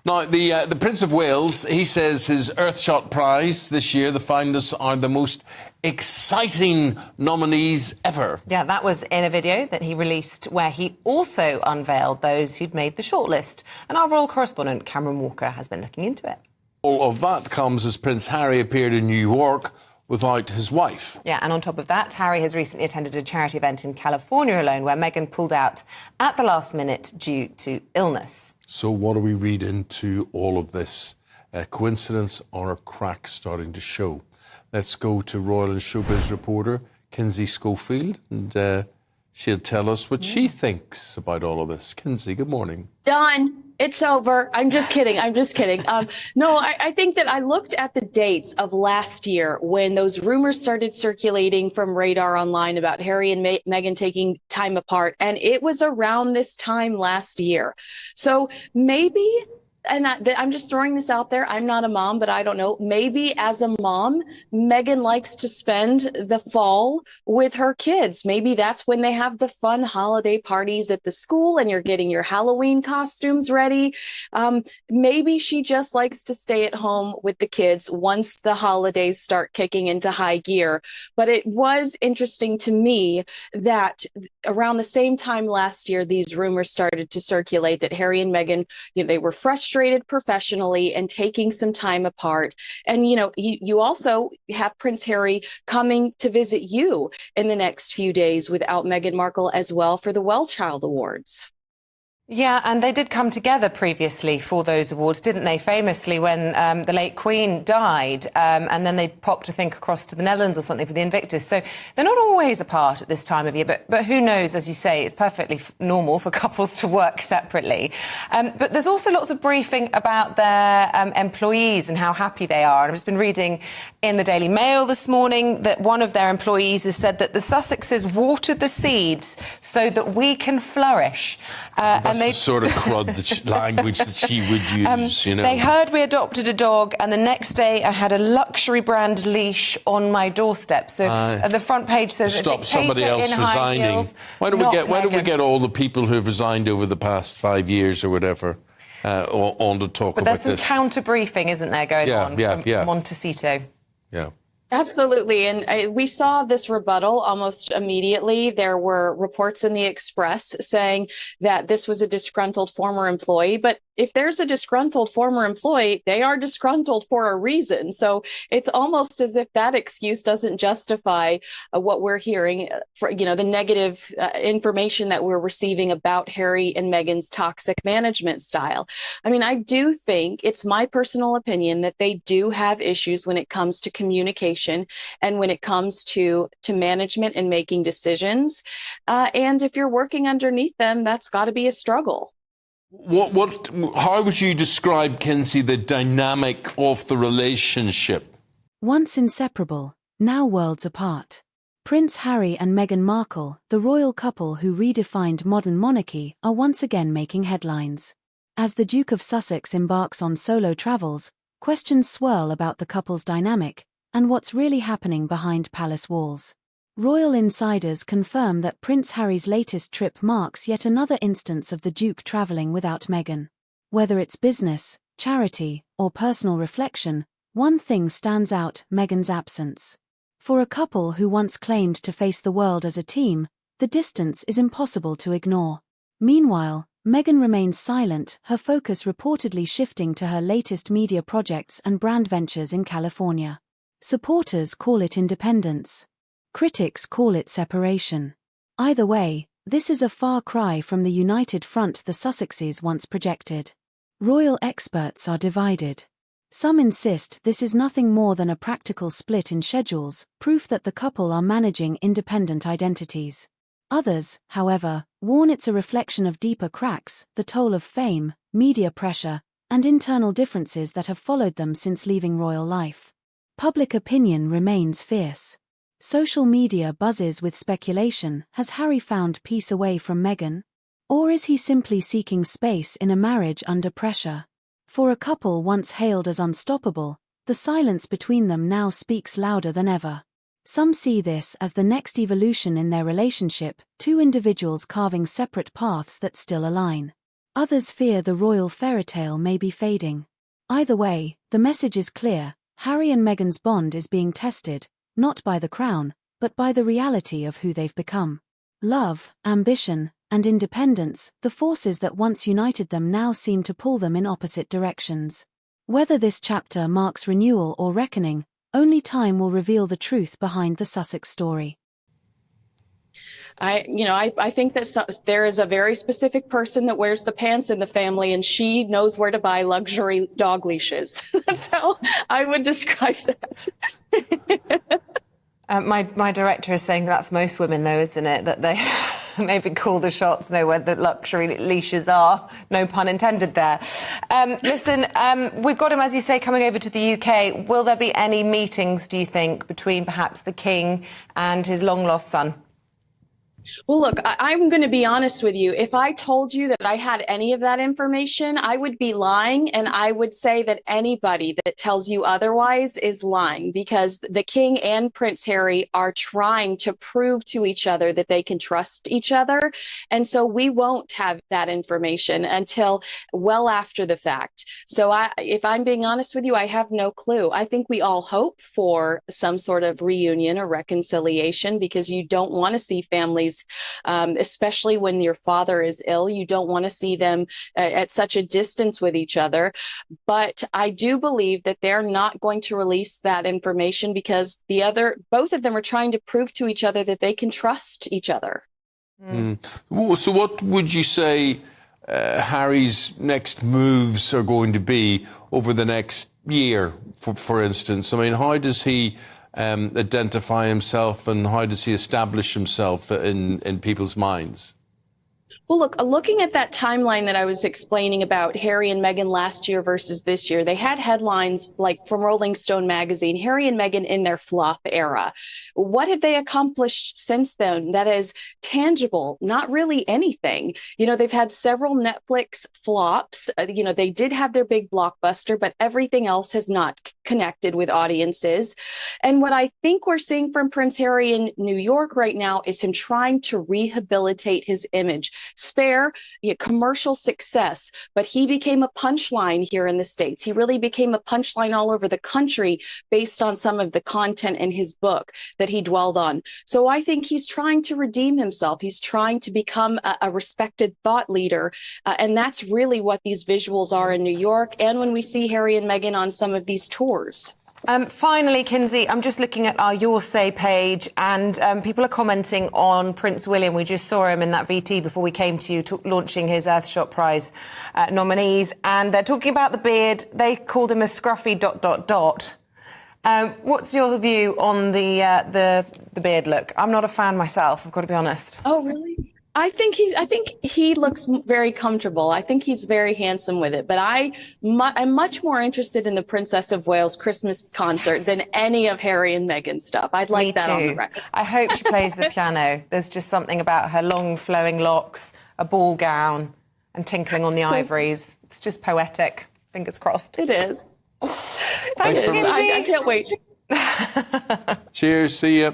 Now, the Prince of Wales, he says his Earthshot prize this year, the finalists are the most exciting nominees ever. Yeah, that was in a video that he released where he also unveiled those who'd made the shortlist. And our royal correspondent, Cameron Walker, has been looking into it. All of that comes as Prince Harry appeared in New York without his wife. Yeah, and on top of that, Harry has recently attended a charity event in California alone where Meghan pulled out at the last minute due to illness. So what do we read into all of this? A coincidence or a crack starting to show? Let's go to royal and showbiz reporter Kinsey Schofield, and she'll tell us what she thinks about all of this. Kinsey, good morning. Done. It's over. I'm just kidding. No, I think that I looked at the dates of last year when those rumors started circulating from Radar Online about Harry and Meghan taking time apart, and it was around this time last year. So maybe, and I'm just throwing this out there, I'm not a mom, but I don't know, maybe as a mom, Meghan likes to spend the fall with her kids. Maybe that's when they have the fun holiday parties at the school and you're getting your Halloween costumes ready. Maybe she just likes to stay at home with the kids once the holidays start kicking into high gear. But it was interesting to me that around the same time last year, these rumors started to circulate that Harry and Meghan, they were frustrated professionally and taking some time apart. And, you also have Prince Harry coming to visit you in the next few days without Meghan Markle as well for the Well Child Awards. Yeah, and they did come together previously for those awards, didn't they? Famously when the late Queen died, and then they popped, I think, across to the Netherlands or something for the Invictus. So they're not always apart at this time of year, but who knows, as you say, it's perfectly normal for couples to work separately. But there's also lots of briefing about their employees and how happy they are. And I've just been reading in the Daily Mail this morning that one of their employees has said that the Sussexes watered the seeds so that we can flourish. That's the sort of crud language that she would use, They heard we adopted a dog, and the next day I had a luxury brand leash on my doorstep. So the front page says stop somebody else resigning. Why don't we get all the people who've resigned over the past 5 years or whatever on to talk about this? But there's some counter briefing, isn't there, going on from Montecito? Yeah. Absolutely. And we saw this rebuttal almost immediately. There were reports in the Express saying that this was a disgruntled former employee. But if there's a disgruntled former employee, they are disgruntled for a reason. So it's almost as if that excuse doesn't justify what we're hearing, the negative information that we're receiving about Harry and Meghan's toxic management style. I mean, I do think, it's my personal opinion, that they do have issues when it comes to communication and when it comes to management and making decisions. And if you're working underneath them, that's got to be a struggle. How would you describe, Kinsey, the dynamic of the relationship? Once inseparable, now worlds apart. Prince Harry and Meghan Markle, the royal couple who redefined modern monarchy, are once again making headlines. As the Duke of Sussex embarks on solo travels, questions swirl about the couple's dynamic and what's really happening behind palace walls. Royal insiders confirm that Prince Harry's latest trip marks yet another instance of the Duke travelling without Meghan. Whether it's business, charity, or personal reflection, one thing stands out: Meghan's absence. For a couple who once claimed to face the world as a team, the distance is impossible to ignore. Meanwhile, Meghan remains silent, her focus reportedly shifting to her latest media projects and brand ventures in California. Supporters call it independence. Critics call it separation. Either way, this is a far cry from the united front the Sussexes once projected. Royal experts are divided. Some insist this is nothing more than a practical split in schedules, proof that the couple are managing independent identities. Others, however, warn it's a reflection of deeper cracks, the toll of fame, media pressure, and internal differences that have followed them since leaving royal life. Public opinion remains fierce. Social media buzzes with speculation. Has Harry found peace away from Meghan? Or is he simply seeking space in a marriage under pressure? For a couple once hailed as unstoppable, the silence between them now speaks louder than ever. Some see this as the next evolution in their relationship, two individuals carving separate paths that still align. Others fear the royal fairytale may be fading. Either way, the message is clear: Harry and Meghan's bond is being tested, not by the crown, but by the reality of who they've become. Love, ambition, and independence, the forces that once united them now seem to pull them in opposite directions. Whether this chapter marks renewal or reckoning, only time will reveal the truth behind the Sussex story. I think that there is a very specific person that wears the pants in the family, and she knows where to buy luxury dog leashes. That's how I would describe that. My director is saying that's most women, though, isn't it? That they maybe call the shots, know where the luxury leashes are. No pun intended there. Listen, we've got him, as you say, coming over to the UK. Will there be any meetings, do you think, between perhaps the King and his long-lost son? Well, look, I'm going to be honest with you. If I told you that I had any of that information, I would be lying. And I would say that anybody that tells you otherwise is lying, because the King and Prince Harry are trying to prove to each other that they can trust each other. And so we won't have that information until well after the fact. So if I'm being honest with you, I have no clue. I think we all hope for some sort of reunion or reconciliation, because you don't want to see families, especially when your father is ill. You don't want to see them at such a distance with each other. But I do believe that they're not going to release that information because both of them are trying to prove to each other that they can trust each other. So what would you say Harry's next moves are going to be over the next year, for instance? I mean, how does he identify himself, and how does he establish himself in people's minds? Well, look, looking at that timeline that I was explaining about Harry and Meghan last year versus this year, they had headlines like from Rolling Stone magazine, Harry and Meghan in their flop era. What have they accomplished since then that is tangible? Not really anything. They've had several Netflix flops. They did have their big blockbuster, but everything else has not connected with audiences. And what I think we're seeing from Prince Harry in New York right now is him trying to rehabilitate his image. Commercial success, but he became a punchline here in the States. He really became a punchline all over the country based on some of the content in his book that he dwelled on. So I think he's trying to redeem himself. He's trying to become a respected thought leader. And that's really what these visuals are in New York, and when we see Harry and Meghan on some of these tours. Finally, Kinsey, I'm just looking at our Your Say page, and people are commenting on Prince William. We just saw him in that VT before we came to you, launching his Earthshot Prize nominees, and they're talking about the beard. They called him a scruffy ... What's your view on the beard look? I'm not a fan myself, I've got to be honest. Oh, really? I think he looks very comfortable. I think he's very handsome with it. But I'm much more interested in the Princess of Wales Christmas concert than any of Harry and Meghan's stuff. I'd like that on the record. I hope she plays the piano. There's just something about her long flowing locks, a ball gown, and tinkling on the ivories. It's just poetic. Fingers crossed. It is. Thanks, Kinsey. I can't wait. Cheers. See ya.